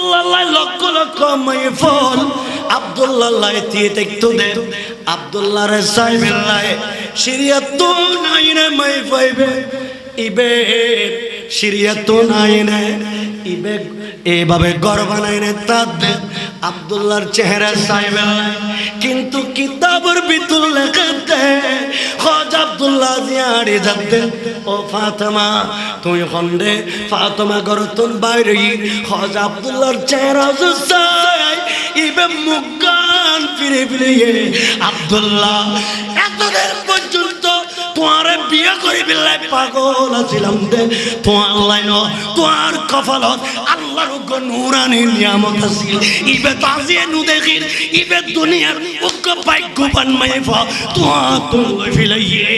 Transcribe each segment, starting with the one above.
আব্দুল্লাহ লক্ষ লক্ষ মাইফল আব্দুল্লাহ দেখতো দে আব্দুল্লাহ রে সাইবেল্লাহ শরিয়ত নাই না মাই পাইবে ইবে শরিয়ত নাই না ইবে এভাবে ঘর বানাই না তাদের আব্দুল্লাহর চেহারা সাইবেল্লাহ কিন্তু কিতাবের ভিতর লেখাতে খাজা আব্দুল্লাহ জিয়ারে যাতে ও ফাতেমা তুই খন্ডে ফাতেমা গরতন বাইরে খাজা আব্দুল্লাহর চেহারা সাই ইবে মুগান ফিরে ফিরে আব্দুল্লাহ এতদিন পর্যন্ত তোমার বিয়ে করে বিল্লাই পাগল ছিলাম দে তোমার লাইন তোমার কপালত আল্লাহর নূরানি নিয়ামত আছিল ইবে তাজিয়ে নু দেখির ইবে দুনিয়ার উগ্র ভাগ্যবান মাইফা তোমার তুমি ফিলাইয়ে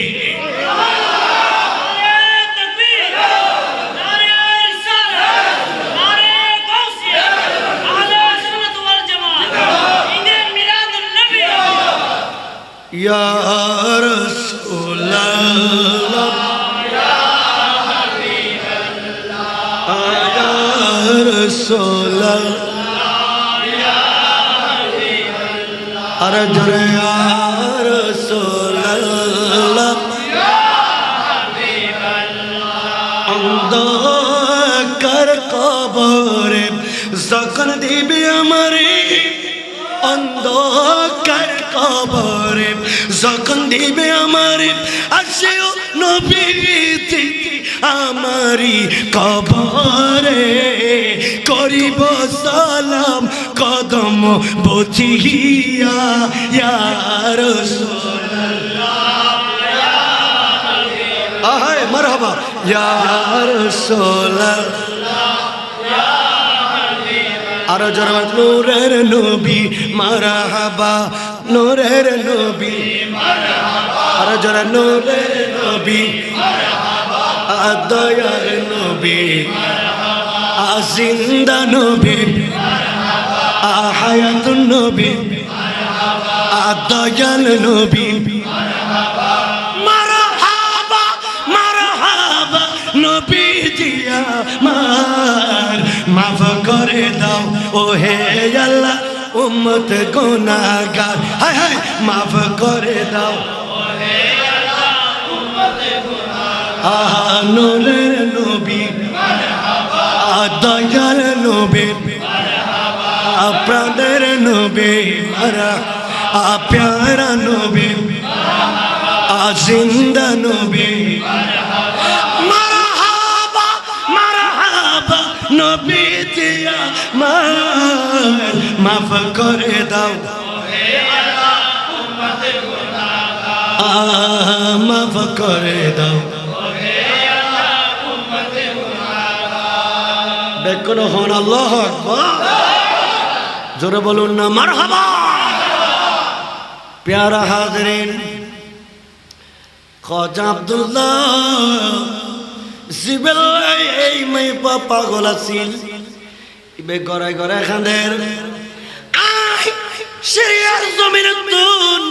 Ya Rasulullah Ya Habibullah Ya Rasulullah Ya Habibullah Arjuna Ya Rasulullah Ya Habibullah Andakar kabare zakhan dibi amari অন্ধকার কবরে যখন দিবে আমার আসিও নবী আমারি কবরে করিব সালাম কদম বচিয়া ইয়া রাসূলুল্লাহ ইয়া হাবিব আহে মারহাবা ইয়া রাসূলুল্লাহ আরো জোরে নূরের নবী মারহাবা নূরের নবী মারহাবা আরো জোরে নূরের নবী মারহাবা দয়ার নবী মারহাবা জিন্দা নবী মারহাবা হায়াতুন নবী মারহাবা দয়াল নবী মারহাবা মারহাবা মারহাবা নবী দিয়া মাফ করে দাও ও হে আল্লাহ উম্মত গুনাহগার হায় হায় মাফ করে দাও ও হে আল্লাহ উম্মত গুনাহগার নূরের নবী মারহাবা দয়াল নবী মারহাবা প্রাণের নবী মারহাবা প্যারা নবী মারহাবা জিন্দা নবী মারহাবা মারহাবা মারহাবা নবী দিয়া মাফ করে দাও হে আল্লাহ উম্মত গুনাহগার মাফ করে দাও হে আল্লাহ উম্মত গুনাহগার বেকুন হন আল্লাহু আকবার জোরে বলুন না মারহাবা প্যারা হাজরিন খাজা আব্দুল্লাহ জিবেল্লাহ এই মাইপা পাগল আছিল ইবে গড়াই গড়াই খাঁদের আই সিরিয়ার জমিন তুন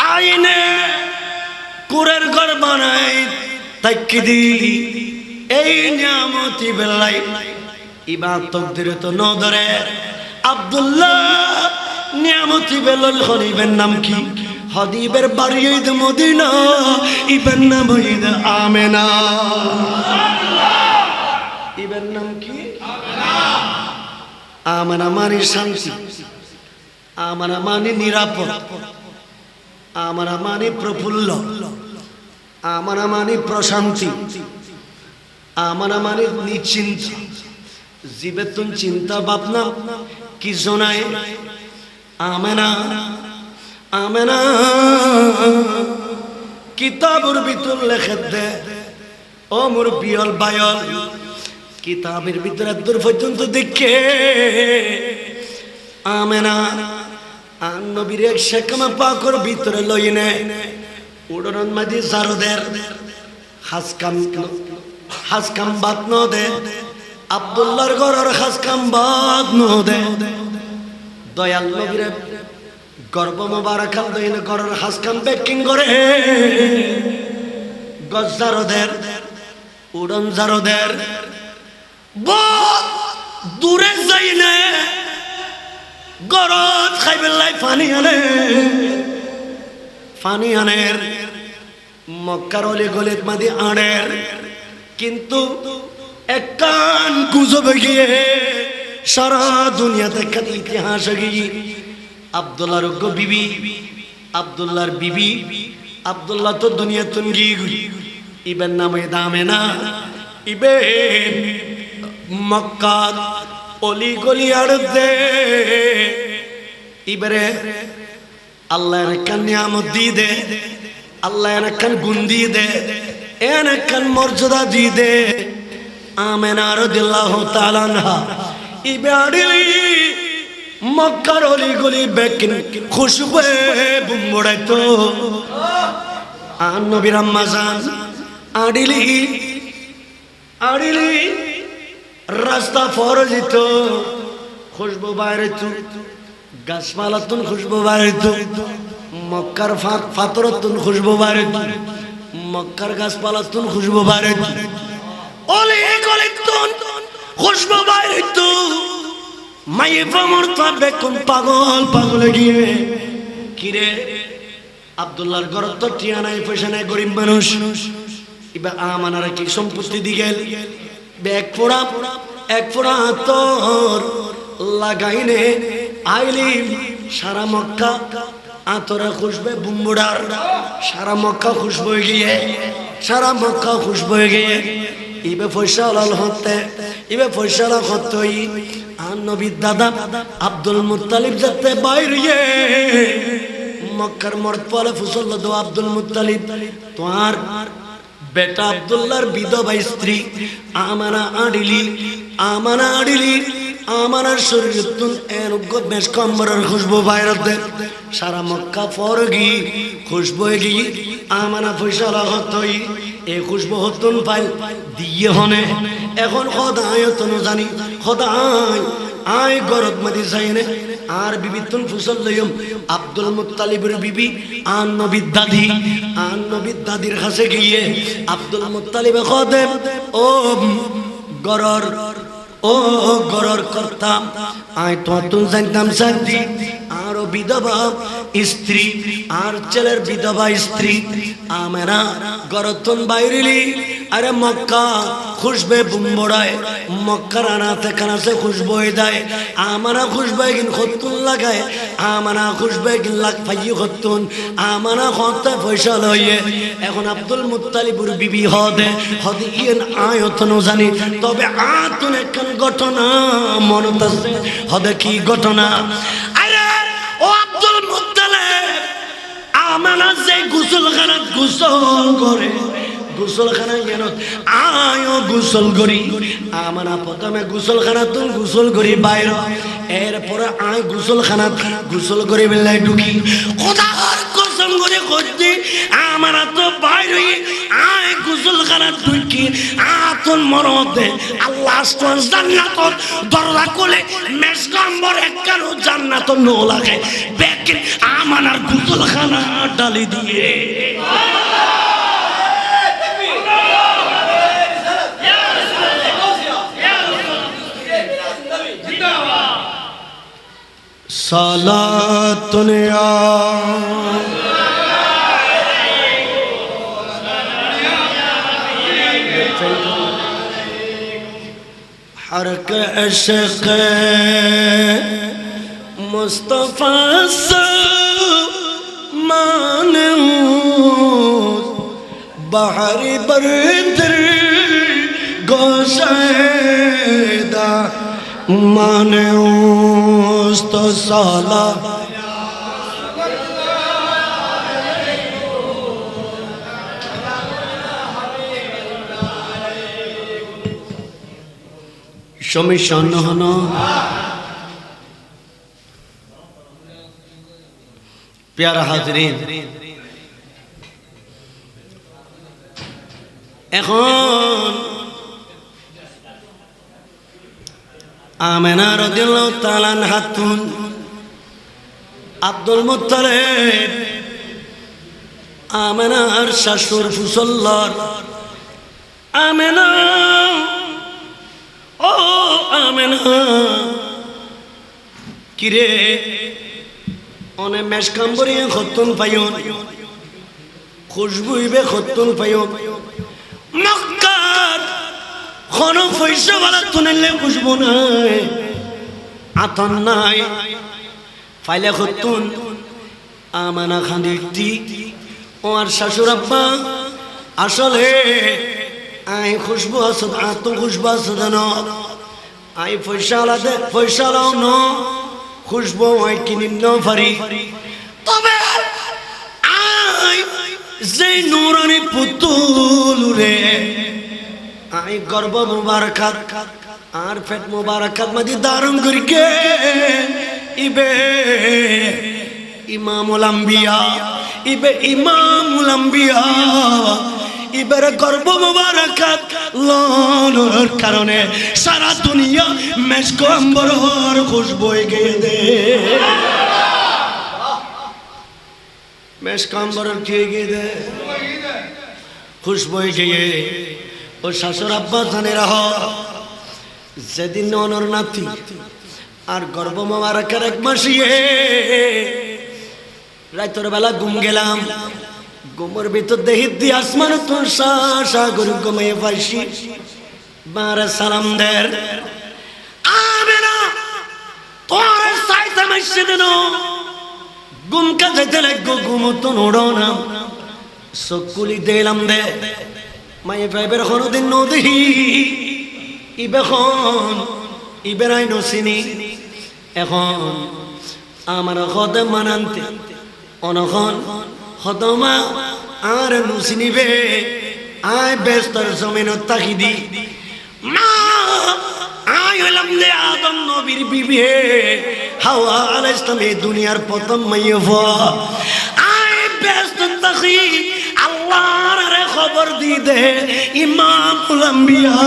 আইনে কুরের ঘর বানাই তাকি দি এই নিয়ামতি বেলাই ইবা তকদির তো ন ধরে আব্দুল্লাহ নিয়ামতি বেলাল হরিবের নাম কি হদিবের বাড়ি ঈদ মদিনা ইবের নাম ঈদ আমেনা ইবের নাম কি আমেনা মানে শান্তি আমেনা মানে নিরাপদ আমেনা মানে প্রফুল্ল আমেনা মানে প্রশান্তি আমেনা মানে নিশ্চিন্ত জীবেতন চিন্তা ভাবনা কি জনায় আমেনা আমেনা কিতাবের ভিতর লেখে দে ও মোর বিয়ল বায়ল কিতাবের ভিতরে দূর পর্যন্ত দেখে আমেনা আর নবীর এক শেকমা পাকর ভিতরে লই নেয় উড়ন মাঝি জারদের হাসকাম বাদ ন দে আব্দুল্লাহর ঘরের হাসকাম বাদ ন দে দয়াল নবীর গর্ব মোবারক দইন করার হাসকাম বেকিং করে গজ্জারদের উড়ন জারদের দূরে যাই না গরত খাইবেলাই ফানি আনের মক্কার অলি গলিত মাদি আনের কিন্তু এক কান গুজবে গিয়ে সারা দুনিয়াতে একটা ইতিহাস গিয়ে আব্দুল্লাহর বিবি আব্দুল্লাহর বিবি আব্দুল্লাহ তো দুনিয়া তুন গিয়ে ইবেন নামে দামে না ইবে মক্কা অলি গলি আর দে ইবারে আল্লাহ এখান নিয়ামত দিয়ে দে আল্লাহ এখান গুণ দিয়ে দে এখান মর্যাদা দিয়ে দে আমেনা রাদিয়াল্লাহু তাআলা আনহা ইবে আড়িলি মক্কার অলি গলি বেকিন খুশবু বুমড়াইতো আর নবীর আম্মা জান আড়িলি রাস্তা ফরজিত খুশবু বাইরে তু গাছপালাতুন খুশবু বাইরে তু মক্কার ফাতরতুন খুশবু বাইরে তু মক্কার গাছপালাতুন খুশবু বাইরে তু ওলে গলিতুন খুশবু বাইরে তু মায়ে ফামরতা বেকুন পাগল গিয়ে কিরে আব্দুল্লাহর ঘর তো টিয়া নাই পয়সা নাই গরিব মানুষ এবার আমানারা কি সম্পত্তি দিগেল এক ফোড়া তোর লাগাইনে আইলি সারা মক্কা আতরা খুশবে বুম্বুড়ার সারা মক্কা খুশবু গিয়ে ইবে পয়সা লাল হতে ইবে পয়সা লাল হতই আর নবীর দাদা আব্দুল মুত্তালিব যাতে বাইরে মক্কার মর্দ পলে ফুসল দো আব্দুল মুত্তালিব তোমার বেটা আব্দুল্লাহর বিধবা স্ত্রী আমানা আড়িলি আমানার শরীর তুন এরগ বেশ কম্বরের খুশবু বাইরতে সারা মক্কা ফরগি খুশবু গি আমানা পয়সা হতই এই খুশবু হতুন পাই দিয়ে হনে এখন খোদায় তো জানি খোদায় আয় গরত মদি যাইনে আর বিবিতুন ফুসল লইম আব্দুল মুত্তালিবের বিবি আর নবীর দাদির কাছে গিয়ে আব্দুল মুত্তালিবে খদেম ও গরর করতাম আয় তো জানতাম সাথী আর বিধবা স্ত্রী আর ছেলের বিধবা স্ত্রী আমরা গরতন বাইরিলি আরে মক্কা খুশবে বুম্বড়ায় মক্কার আনাতে কানাতে খুশবু দেয় আমরা খুশবে গিন খতুন লাগায় আমরা খুশবে গিন লাখ ফাইয়ে খতুন আমরা খতে পয়সা লইয়ে এখন আব্দুল মুত্তালিবুর বিবি হদে ইয়েন আয়তন জানি তবে আতুন একখান ঘটনা মনত আছে হদে কি ঘটনা আরে ও আব্দুল মুত্তালিব আমানা যে গোসলখানাত গোসল করে গোসলখানা যেন আয়ো গোসল করি আমানা প্রথমে গোসলখানা তুন গোসল করি বাইর এরপরে আয় গোসলখানা গোসল করি বেলায় ঢুকি খোদার কসম করে করতে আমারা তো বাইরে আয় গোসলখানা ঢুকি আতন মরদে আল্লাহ জান্নাত দরজা খুলে মেসগম্বর একখানো জান্নাত নো লাগে বেকিন আমানার গোসলখানা ডালি দিয়ে صلاة يا حرك عشق مصطفى مانوس بحر بردر گوشیدہ مانوس تو سالا شمی شانہنا پیارا حاضرین এখন আমেনা রাদিয়াল্লাহু তাআলা হাতুন আব্দুল মুত্তালিব আমেনার শাশুড় ফুসল্লার আমেনা ও আমেনা কিরে অনে মেশকাম্বরি খতন পাইও খুশবু ইবে খতন পাইও মক্কার কোন পয়সা वाला তুনলে খুশবু নাই আতন নাই ফাইলে খতন আমানা খান্দিতি ওর শাশুড় আব্বা আসলে আই খুশবু আসদ আত খুশবু আসদ না আই পয়সা লাও ন খুশবু আই কিনিন ন পারি তবে আই যে নূরানি পুতুল রে আই গর্ব মুবারকাত আর পেট মুবারকাত মাদি দারুন করিকে ইবে ইমামুল আম্বিয়া ইবে ইমামুল আম্বিয়া ইবের গর্ব মুবারকাত লনোর কারণে সারা দুনিয়া মেশকো আম্বরর খুশবু গিয়ে দে মেশকো আম্বরর কি গিয়ে দে খুশবু গিয়ে ও শাশুর আব্বা জানে রাহ যেদিন অনর নাতি আর গর্ব মুবারকের এক মাসিয়ে রাতের বেলা ঘুম গেলাম ঘুমের ভিতর দেখি দি আসমান তো সাগর ঘুমিয়ে পাইছি বারে সালাম দের আমেনা তোর সাইতে মাইছে দেন ঘুম কা যেতে লাগো ঘুম তো নোড়ো না সকুলি দিলাম দে মায়ে ভাইবের কোনদিন নদী ইবেখন ইবেরাই নসিনি এখন আমার খদে মানান্তে অনখন খদমা আর নুসিনিবে আয় ব্যস্তর জমিন তাকিদি মা আয় হলাম দে আদম নবীর বিবি হাওয়া আলাইহিস সালাম এই দুনিয়ার প্রথম মাইয়া আয় ব্যস্ত তাকি আল্লাহর খবর দি দে ইমামুল আম্বিয়া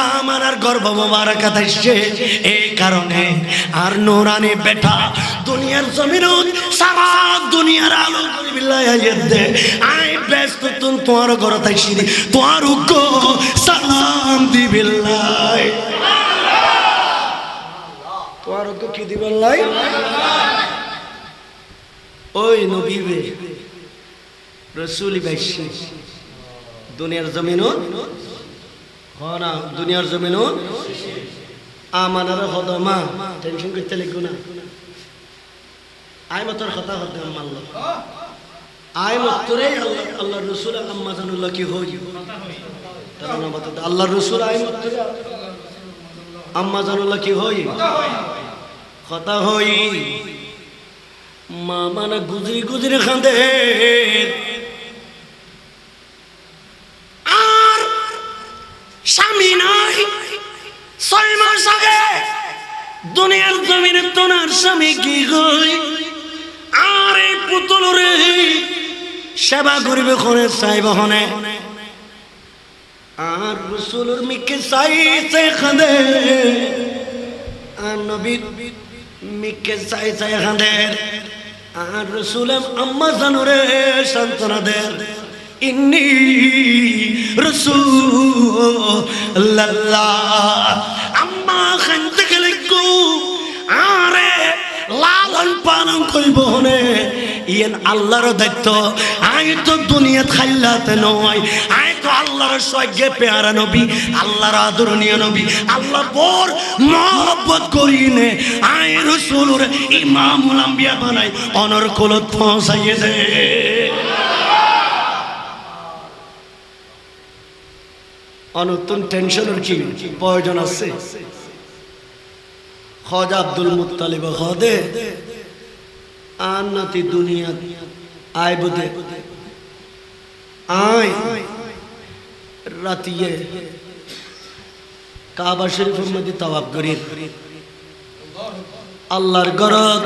আমার আর গর্ব মুবারকাত আসছে এই কারণে আর নূরানি বেটা দুনিয়ার জমিনত সারা দুনিয়ার আলো বিল্লাহ দে আই ব্যস্ত তোমার ঘর তাইছি তোমার উগ্র সালাম দি বিল্লাহ তোমার উগ্র কি দি বিল্লাহ ওই নবী বে রসুলি বাইশি দুনিয়ার জমিনত হনা দুনিয়ার জমিনত আমানার হদমা টেনশন করতে লাগো না আই মতর কথা হতে মানলো আই মতরে আল্লাহ রসুল আম্মা জানুল্লাহ কি হই আল্লাহ রসুল আই মতরে আম্মা জানুল্লাহ কি হই কথা হই মা মানা গুজরি গুজরি খান্দে স্বামী নাই 6 মাস আগে দুনিয়ার জমিনে তোনার স্বামী কি কই আর এই পুতুল রে সেবা করিবে কোনে চাইব হনে আর রাসূলের মিকে চাইছে খান্দে আর নবী মিকে চাইছে খান্দে আর রাসূলের আম্মা জানুরে সান্তনা দেন ইন্নী রাসূলুল্লাহ আম্মা খানতে গেলে গো আরে লালন পালন করিব হনে ইয়েন আল্লাহর দায়িত্ব আই তো দুনিয়া খাইলাতে নয় আই তো আল্লাহর সঙ্গে পেয়ারা নবী আল্লাহর আদরণীয় নবী আল্লাহ পর মহব্বত করিনে আই রাসূলুর ইমামুল আম্বিয়া বানাই অনর কোলত পৌঁছাইয়ে দে অনতুন টেনশনের কি প্রয়োজন আছে খাজা আব্দুল মুত্তালিব খদে আনাতি দুনিয়া আয় বুদে আয় রাতিয়ে কাবা শরীফের মধ্যে তাওয়াফ করি আল্লাহর ঘরত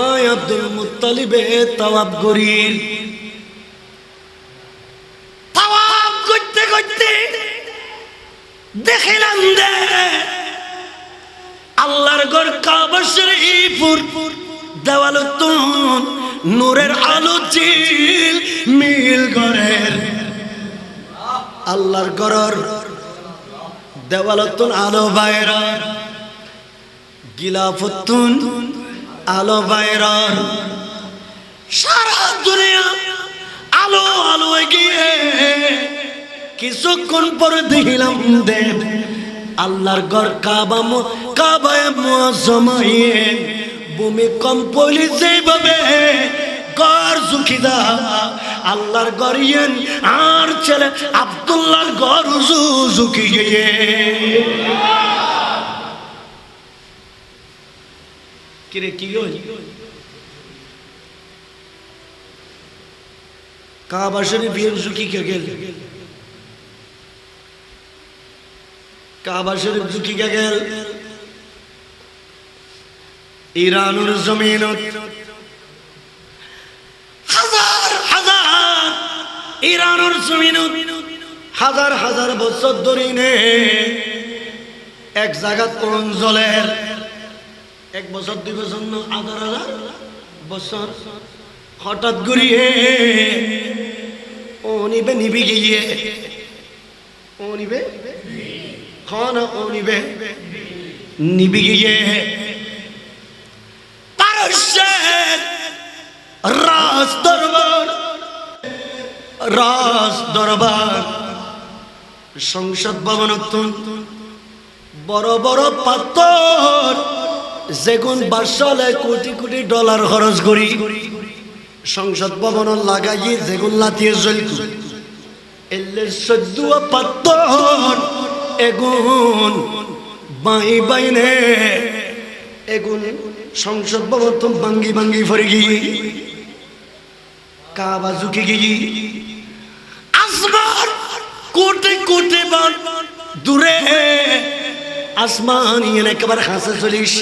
আয় আব্দুল মুত্তালিবে তাওয়াফ করি দেখিলাম দে আল্লাহর ঘর কাবা শরীফের দেওয়ালতুন নূরের আলো জিল মিল ঘরের আল্লাহর ঘরের দেওয়ালতুন আলো বাইরা গিলাফতুন আলো বাইরা সারা দুনিয়া আলো আলো গিয়ে কিছুক্ষণ পরে দেখিলাম দেব আল্লাহর ঘর কাবায় মুআজ্জামায়ে ভূমিকম্প হইলে যেভাবে ঘর ঝুঁকিদা আল্লাহর ঘর ইয়েন আর ছেলে আব্দুল্লাহর ঘর ঝুঁকি গিয়ে কিরে কি হই কাবা শরীফ বিয়ের ঝুঁকি কে গেল কাবা শরীফ ঝুঁকি কে গেল ইরানের জমিনত হাজার হাজার ইরানের জমিনত হাজার হাজার বছর ধরে নে এক জায়গা অঞ্চলের এক বছর দুই বছর হাজার হাজার বছর হঠাৎ ঘুরিয়ে ও নিবে নিবি গিয়ে ও নিবে খানা ও নিবে নিবি গিয়ে রাজ দরবার সংসদ ভবন বড় বড় পাথর যেগুন বাসালে কোটি কোটি ডলার খরচ করি সংসদ ভবন লাগাই যেগুন লাতিয়ে জ্বলত এলের 14 পাথর এগুন বাই বাইনে এগুন সংসদ ভবন তো ভাঙ্গি ভাঙ্গি ফরে গিয়ে কাবা ঝুঁকে গিয়ে আসমান কোটে কোটে বান দূরে আসমান ইয়ে একেবারে হাসে চলিস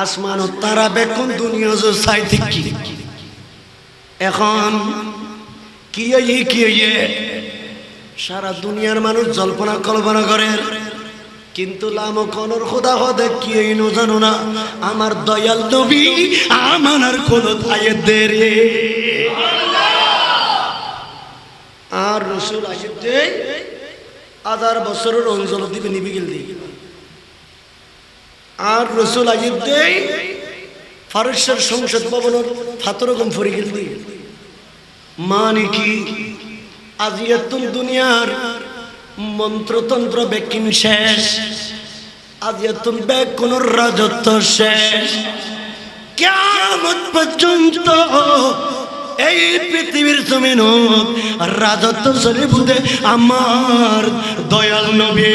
আসমান ও তারা বেকুন দুনিয়া যে চাই থাকি এখন কি সারা দুনিয়ার মানুষ জল্পনা কল্পনা করে কিন্তু লামো কোনর খোদা হদে কি নো জানো না আমার দয়াল নবী আমানার কোন থায়ে দেরে আর রাসূল আসিতে 1000 বছরের অঞ্চল দিবে নিবি গেল দি আর রাসূল আসিতে ফারসের সংসদ ভবনের ফাতরকম ফরি গেল দি মানে কি আজিয়াতুল দুনিয়ার মন্ত্রতন্ত্র বেকিন শেষ আজিয়াতুল বেকুন রাজত্ব শেষ কিয়ামত পর্যন্ত এই পৃথিবীর জমিন রাজত্ব চলিবে আমার দয়াল নবী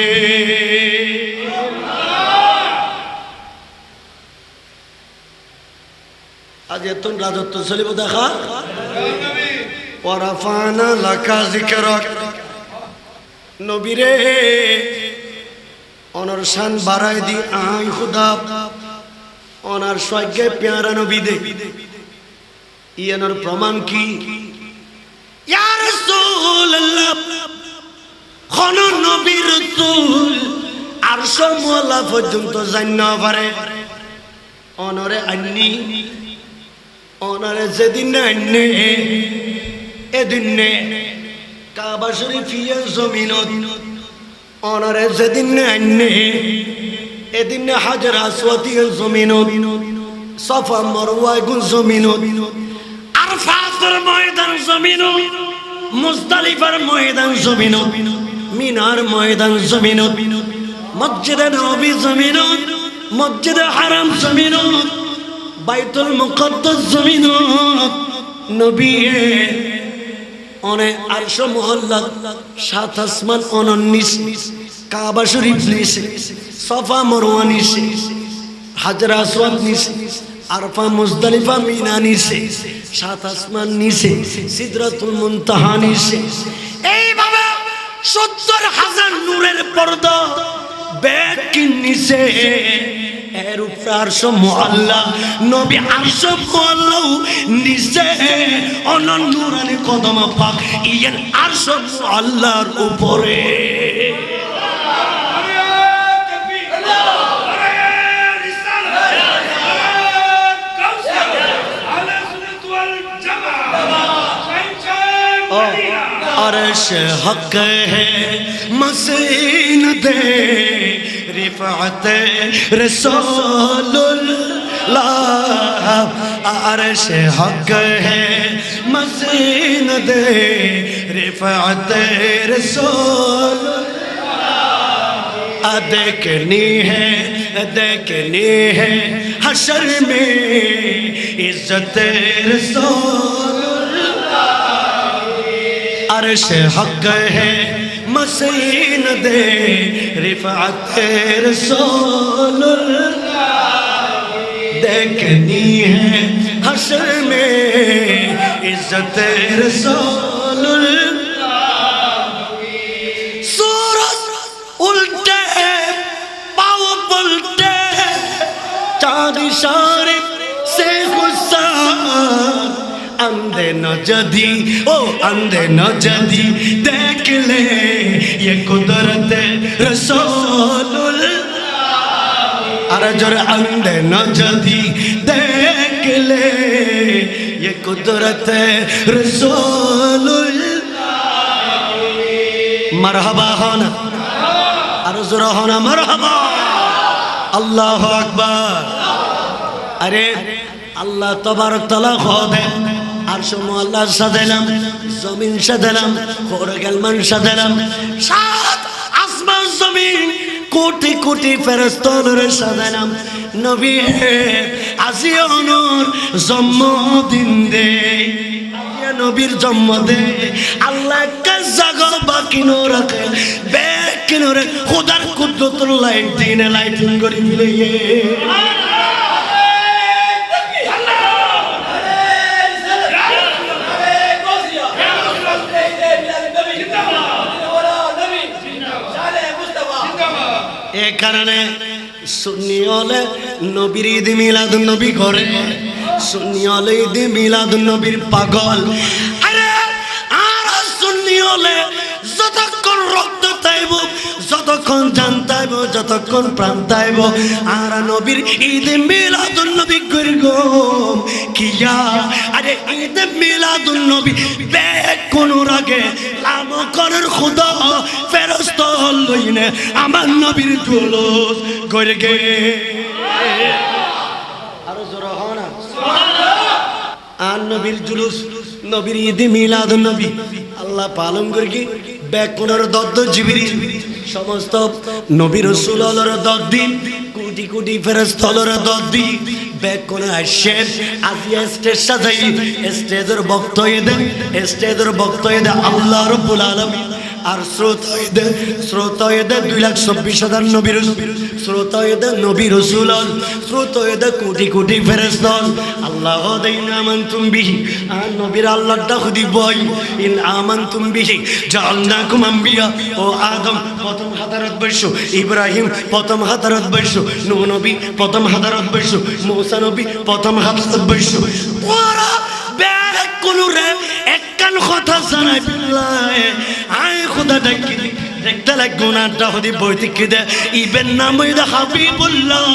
আজিয়াতুল রাজত্ব চলিবে দেখা ওয়ারাফানা লাকা যিকরাক নবীরে অনর শান বাড়াই দি আই খুদা অনার সজ্ঞে প্যারা নবী দে ইয়ানোর প্রমাণ কি ইয়া রাসূলুল্লাহ কোন নবী রাসূল আরশ মোলা পর্যন্ত জান্না পারে অনরে আন্নি অনরে যেদিন আন্নে এদিন নে কাবা শরীফের জমিনত অনরে যেদিন আন্নে এদিন হাজর আসওয়াদের জমিনত সাফা মারওয়া গুন জমিনত আরফাতের ময়দান জমিনত মুজদালিফার ময়দান জমিনত মিনার ময়দান জমিনত মসজিদে নববী জমিনত মসজিদে হারাম জমিনত বাইতুল মুকদ্দাস জমিনত নবী অনে আরশ মহল্লা 7 আসমান অনন্নিস কাবা শরীফ নিছে সাফা মারওয়া নিছে হাজর আসওয়াদ নিছে আরফা মুজদালিফা মিনা নিছে 7 আসমান নিছে সিদরাতুল মুনতাহা নিছে এইভাবে 70,000 নূরের পর্দা বেকিন নিছে এর উপর আরশ মুআল্লা নবী আরশ মুআল্লা নিচে অনন্ত নূরানি কদম পাক ইয়ের আরশ মুআল্লার উপরে अर्श हक है मसीन दे रिफात रसूलुल्लाह अर्श हक है मसीन दे रिफात रसूलुल्लाह देखनी है हशर में इज्जत रसूलुल्लाह अर्श हक है मसीन दे रिफात रसूलुल्लाह देखनी है हशर में इज्जत रसूलुल्लाह सूरज उल्टे पाँव पलटे चाँद इशारे से गुस्सा अंधे न जदी देख ले ये कुदरत रसूलुल्लाह अरे जोर अंधे न जदी देख ले ये कुदरत रसूलुल्लाह मरहबा होना अरे जोर होना मरहबा अल्लाह अकबर अरे अल्लाह तबारक तआला खुद अर्श मुअल्ला सदलम जमीन सदलम खुरगल मन सदलम सात आसमान जमीन कोटि कोटि फरिश्तार सदलम नबी আজি অনুর জন্মদিন দে নবীর জন্ম দে আল্লাহ কা জাগো বাকি ন রাখে বেকিনরে খোদার কুদরতুল লাইট দিনে লাইটিং করি মিলে এ কারণে সুন্নি হলে নবীর ঈদ মিলাদুন নবী করে সুন্নি হলে ঈদ মিলাদুন নবীর পাগল আরে আর সুন্নি হলে যতক্ষণ রক্ত তাইব যতক্ষণ জান তাইব যতক্ষণ প্রাণ তাইব আর নবীর ঈদ মিলাদুন নবী করগো কিয়া আরে ঈদ মিলাদুন নবী বে কোন রাগে লাম করার খোদা ফেরেশতা লইনে আমার নবীর জুলুস করগে আর জোরে হনা সুবহানাল্লাহ আর নবীর জুলুস নবীর ঈদ মিলাদুন নবী আল্লাহ পালন করগে বে কোনর দদ্দ জিবরিল সমস্ত নবী রাসূলুল্লাহর দদ্দিন কোটি কোটি ফেরেশতার দদ্দি বেকোন আসে আজিয়া স্টেজ সাজাই স্টেজের বক্তব্য দেন আল্লাহ রাব্বুল আলামিন আর শ্রোতায় দে 2,24,000 নবী রাসূল শ্রোতায় দে নবী রাসূল শ্রোতায় দে কোটি কোটি ফেরেশতা আল্লাহ দেইন আমানতুম বিহি আর নবীর আল্লাহটা খুদি বই ইন আমানতুম বিহি জাআলনাকুম আম্বিয়া ও আদম প্রথম হাদারত বর্ষ ইব্রাহিম প্রথম হাদারত বর্ষ নূহ নবী প্রথম হাদারত বর্ষ মুসা নবী প্রথম হাদারত বর্ষ ওরা বেক কোন রে একখান কথা জানাই বিল্লাহ আয় খোদা ডাকি দেখতে লাগো না দাহদি বইতে কিদে ইবেন নাম ইদা হাবিবুল্লাহ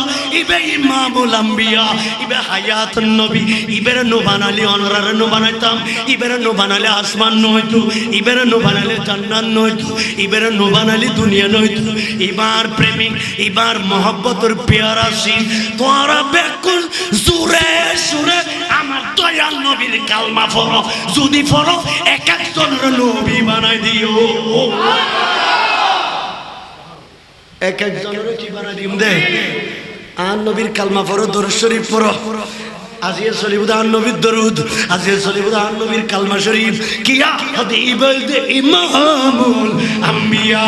ইবে ইমামুল আম্বিয়া ইবে হায়াতুন নবী ইবের নো বানালি অনরার নো বানাইতাম ইবের নো বানালে আসমান নয়তো ইবের নো বানালে জান্নাত নয়তো ইবের নো বানালি দুনিয়া নয়তো ইবার প্রেমিক ইবার মোহব্বতের পেয়ারা সিন তোরা বেকুল জুরে সুরে আমার দয়াল নবীর কালমা পড়ো যদি পড়ো এক একজনের নবী বানাই দিও এক একজনের কি বানাই দিম দে আর নবীর কালমা পড়ো দরুদ শরীফ পড়ো আজিয়ে সলিবুদ আর নবীর দরুদ আজিয়ে সলিবুদ আর নবীর কালমা শরীফ কিয়া হদি ইবলদে ইমামুল আম্বিয়া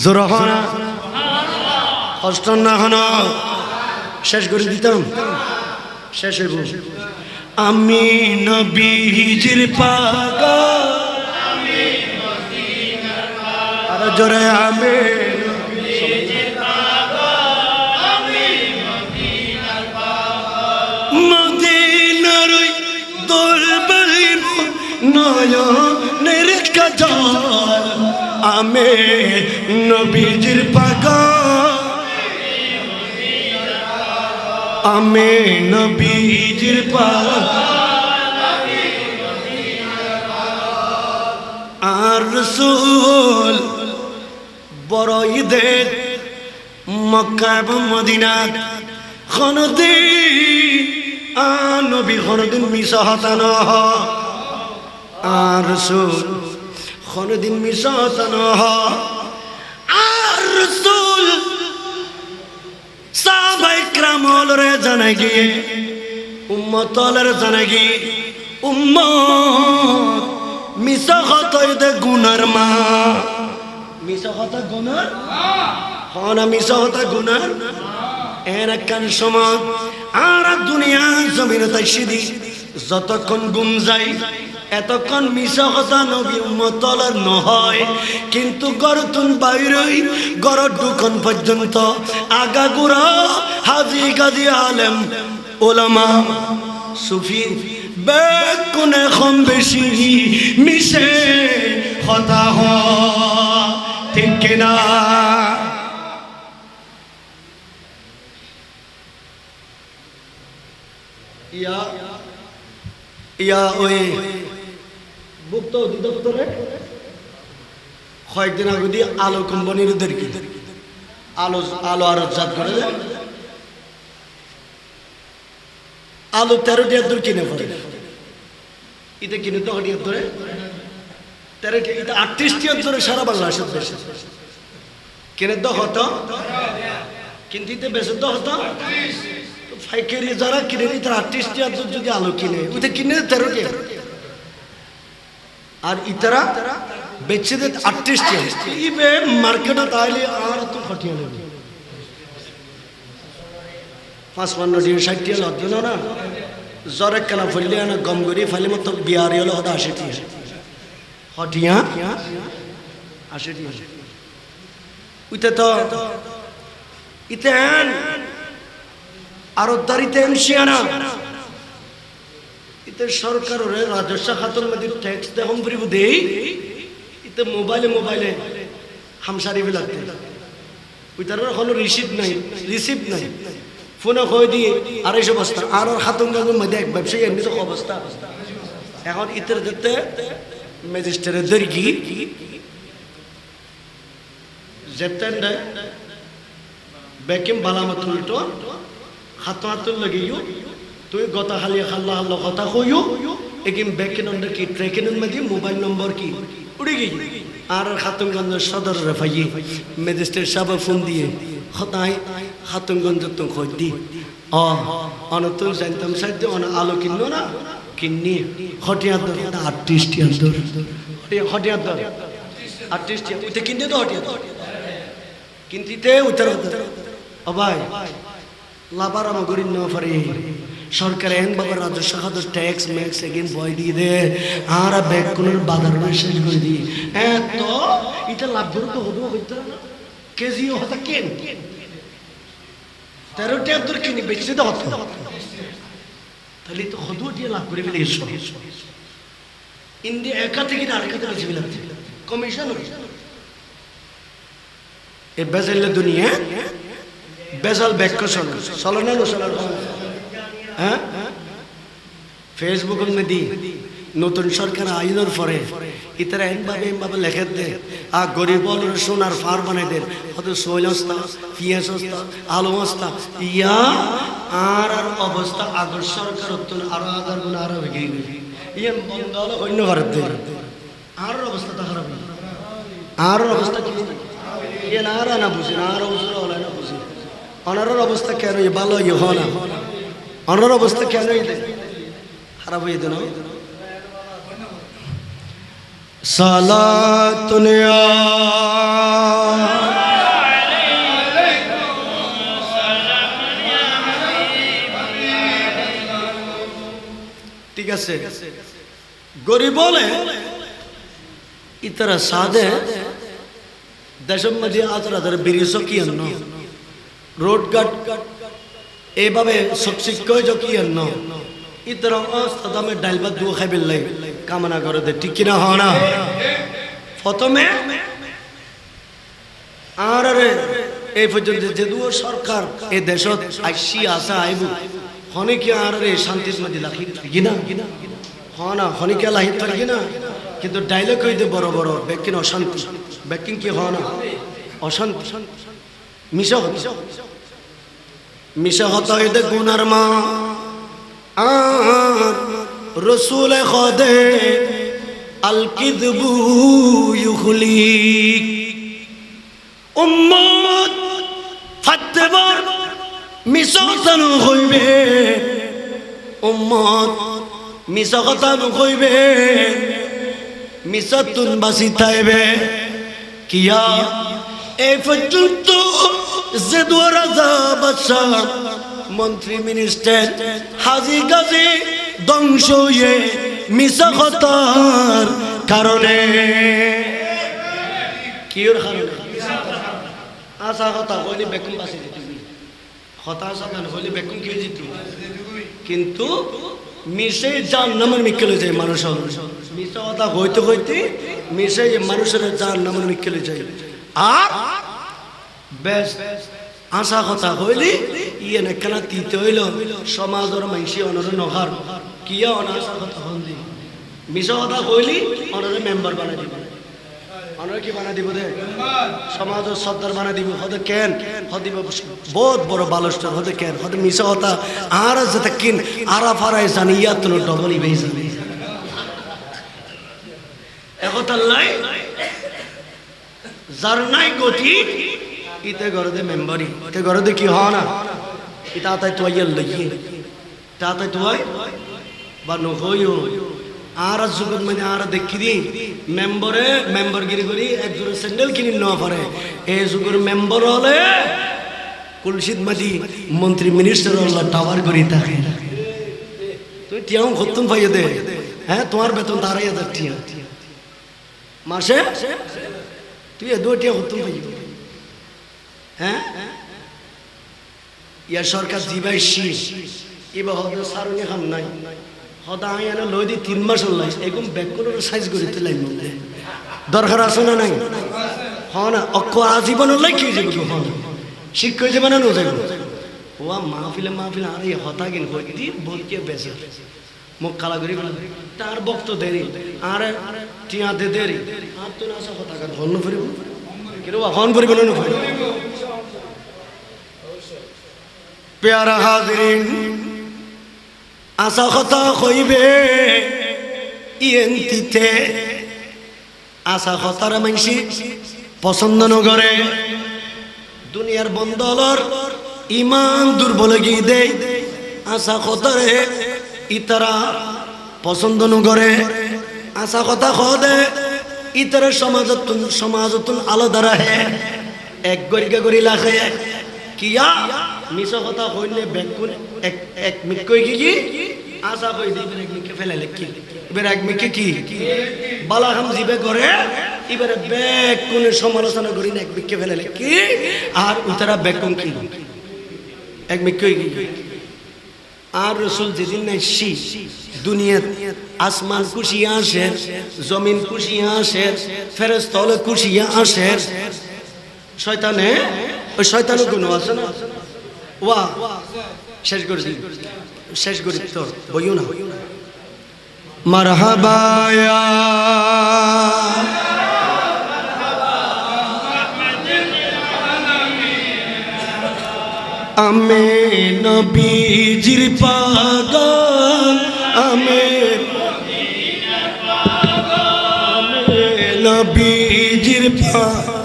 জোরহানা কষ্ট না হনা শেষ করে দিতাম শেষ হইব আমি নবীজির পাগল আমি মদিনার পাগল আর জোরে আমি নবীজির পাগল আমি মদিনার পাগল মদিনার দরবারে নয়নের কাজল আমি নবীজির পাগল আমি নবীজির পাগল রাসূল বড় ঈদের মক্কা এবং মদিনা কোনদিন নবী কোনদিন মিছা হতা না আর রাসূল কোনদিন মিছা হতা না আর রাসূল সাহাবায়ে কেরামরে জানাই গিয়ে উম্মতলের জানাই গিয়ে উম্মত মিছা হতই দে গুনার মা মিছা হতা গুনার হনা মিছা হতা গুনার এর একখান সময় আর দুনিয়া জমিনে তাইসিদি যতক্ষণ গুম যাই এতক্ষণ মিছা কথা নবী উম্মতলের নহয় কিন্তু গরতুন বাইরই গরত দুখন পর্যন্ত আগাগুড়া হাজি গাজি আলেম ওলামা সুফি বেকুনে কম বেশি মিশে কথা হ ঠিক কিনা ইয়া ওই ভুক্ত অধিদপ্তরে কয়েকদিন আগে দিয়ে আলো কোম্পানির ওদেরকে আলো আলো আরজাত করে আলো 13 দূর কিনে পড়ে এটা কিনে তো ধরে 13 এটা 38 ধরে সারা বাংলাদেশের দেশে কিনে তো হতো কিন্তু এতে বেশি তো হতো ফাইকারি যারা কিনে তারা 38 যদি আলো কিনে ওটা কিনে 13 আর ইতারা বেচে দে 38 ইবে মার্কেটে তাইলে আর তো ফাটিয়ে নেবে 55 60 লজ্জন না জরে কেনা ফলে না গম গরি ফালি মত বিয়ারি হলো 80 হটিয়া 80 উইতে তো ইতেন আরো দারিতেন শিয়ানা ইতে সরকারের রাজস্ব খাতন মধ্যে ট্যাক্স দেহম পরিব দেই ইতে মোবাইলে হামসারি বিলাতে ওইটার কোনো রিসিভ নাই ফোনে কই দিয়ে 250 বস্তা আর খাতনগঞ্জের মধ্যে এক ব্যবসায়ী এমনি তো অবস্থা এখন ইতের দিতে ম্যাজিস্ট্রেটের দরকি যেতেন বেকিম বালামত উল্টো হাতুল লাগিও তুই গতা খালি খাল্লা হাল্লা কথা কইও একিম বেকিন অন্ডার কি ট্রেকিনের মধ্যে মোবাইল নম্বর কি উড়ে গই আর খাতুনগঞ্জ সদর রেফাই ম্যাজিস্ট্রেট সাহেব ফোন দিয়ে খতাই খাতুনগঞ্জ তো কই দি অনতুল জানতাম সাইতে অন আলো কিনলো না কিন্নি হটিয়াত 38 টিয়ান্দর হটিয়াত 38 ওইতে কিনতে তো হটিয়াত কিনতিতে উত্তর ও ভাই লাভার আমার গরিব না পারে সরকার এন বাবার রাজস্ব খাতের ট্যাক্স ম্যাক্স এগেন বয় দিয়ে দে আর ব্যাগ কোনের বাজার শেষ করে দিই তো এটা লাভ করে তো হবো হইতো কেজিও হতা কেন 13 টাকা দূর কিনি বেচতে তো হতো তাহলে তো হদু দিয়ে লাভ করে ফেলে এসো ইন্ডিয়া একা থেকে আরেকা থেকে বেশি লাগছে কমিশন এ বেজাইলে দুনিয়া বেজাল ব্যাখ্যা চলো না হ্যাঁ ফেসবুকের মধ্যে নতুন সরকার আইনের পরে ইতারা এমভাবে লেখে দে আর গরিব সোনার ফার বানাই দেন হয়তো শৈল অস্তা পিঁয়াজ অস্তা আলু অস্তা ইয়া আর অবস্থা আগর সরকার আরো আগার গুণ আরো এগিয়ে গেছে ইয়ে বন্ধ হলো অন্য ভারত দেয় আর অবস্থা তো খারাপ আর অবস্থা কি ইয়ে না বুঝি না আর অবস্থা হলো না বুঝি অনারের অবস্থা কেন ভালো ইয়ে হয় না অনার অবস্থা কেন খারাপ হয়ে দেন সালাতুন ঠিক আছে গরিব বলে ইতারা সাদে দেশের মধ্যে আদর ব্রিজ কি অন্য রোড গাট এইভাবে সবসিক্কয় কি অন্য ইতারা অবস্থা দামে ডাইল ভাত দুও খাই বেললাই কামনা করে দে ঠিক কিনা হয় না প্রথমে আর এই পর্যন্ত যেদু সরকার এই দেশত আইসি আসা আইব হনে কি আর শান্তির মধ্যে লাখি থাকি না হনা হনে কি লাহি থাকি না কিন্তু ডায়লগ হইতে বড় বড় ব্যাকিং অশান্তি ব্যাকিং কি হয় না অশান্তি মিশা হতা হইতে গুনার মা আর রসুল খদে আল কিযবু ইউখলিক উম্মত ফাতবার মিশা কথা নকইবে উম্মত মিশা কথা নকইবে মিশাতুন বাসি থাইবে কিয়া এই পর্যন্ত যে রাজা বাদশাহ মন্ত্রী মিনিস্টার হাজি গাজী ধ্বংস হয়ে মিশা কথার কারণে কিয়র কারণে আসা কথা হইলে বেকুম বাসি দিত কথা আসা গান হইলে বেকুম কে জিত কিন্তু মিশে জাহান্নামের মিক্কেলে যায় মানুষ মিশা কথা হইতে হইতে মিশে মানুষের জাহান্নামের মিক্কেলে যায় আর বেশ আশা কথা হইলি ইয়ে নেখানা তিতে হইল সমাজের মাইসি অনরে নহার কিয়া অনাশা কথা হলি মিশা কথা হইলি অনরে মেম্বার বানাই দিব অনরে কি বানাই দিব দে সমাজের সর্দার বানাই দিব হতে কেন হদিব বহুত বড় বালস্টার হতে কেন হতে মিশা কথা আর যেতে কিন আরা ফারাই জানি ইয়া তো ডবল ইবেই জানি একতাল্লাই যার নাই গতি ইতে গরদে মেম্বারি ইতে গরদে কি হয় না ইতা তাই তো আইয়াল লাগিয়ে তা তাই তো হয় বা নহইও আর যুগত মানে আর দেখি দি মেম্বারে মেম্বারগিরি করি একজোড়া স্যান্ডেল কিনি ন পারে এই যুগের মেম্বার হলে কুলসিদ মাদি মন্ত্রী মিনিস্টার হল্লা টাওয়ার করি থাকে তুই টিয়াও খতুন পাইয়ে দে হ্যাঁ তোমার বেতন 2,500 টিয়া মাসে তুই দুটিয়া খতুন পাইয়ে হ্যাঁ ইয়ার সরকার জিবাই শীষ এবার হয়তো সারণী খাম নাই হয়তো আমি এনে লই দি 3 মাস হল এরকম ব্যাগগুলোর সাইজ করে তুলাই মধ্যে দরকার আছে না নাই হ না অক্ষ আজীবন লাই কি যাবে হন শিক্ষা যাবে না যাবে ও মাহফিলে আরে হতা কিন কই দি বলকে বেসে মুখ কালা করি তার বক্ত দেরি আর টিয়া দে দেরি আর তো না আসা হতা কার হন ফিরিব কিরো হন ফিরিব না ফিরিব প্যারা হাজরিন আসা কথা কইবে ইয়েন্তিতে আসা কথার মানসি পছন্দ নগরে দুনিয়ার বন্দলর ইমান দুর্বল গিয়ে দেয় আসা কথারে ইতারা পছন্দ নগরে আসা কথা খদে ইতারা সমাজতুন আলাদা রাহে এক গরিকা গরি লাখে কিয়া মিশা কথা হইলে ব্যাকুল এক মিট কই কি আশা কই দিবেন এক মিটকে ফেলাইলে কি এবার এক মিটকে কি বালাহাম জিবে করে এবারে ব্যাকুল সমালোচনা করি না এক মিটকে ফেলাইলে কি আর উতারা ব্যাকুম কি এক মিট কই কি আর রাসূল যেদিন নাই দুনিয়া আসমান খুশিয়া আসে জমিন খুশিয়া আসে ফেরেশতা হলে খুশিয়া আসে শয়তানে ওই শয়তানের গুণ আছে না ওয়া শেষ করি তো বইও না মারহাবা ইয়া আমি নবীজির পাগল আমি নবীজির পাগল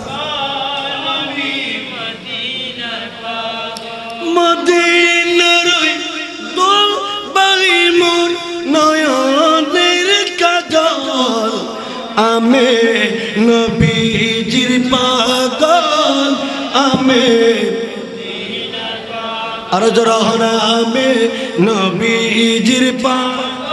মদিনার দোল বাড়ি মোর নয়নের কাজল আমি নবীজির পাগল আমি আর জোর আমি নবীজির পাগল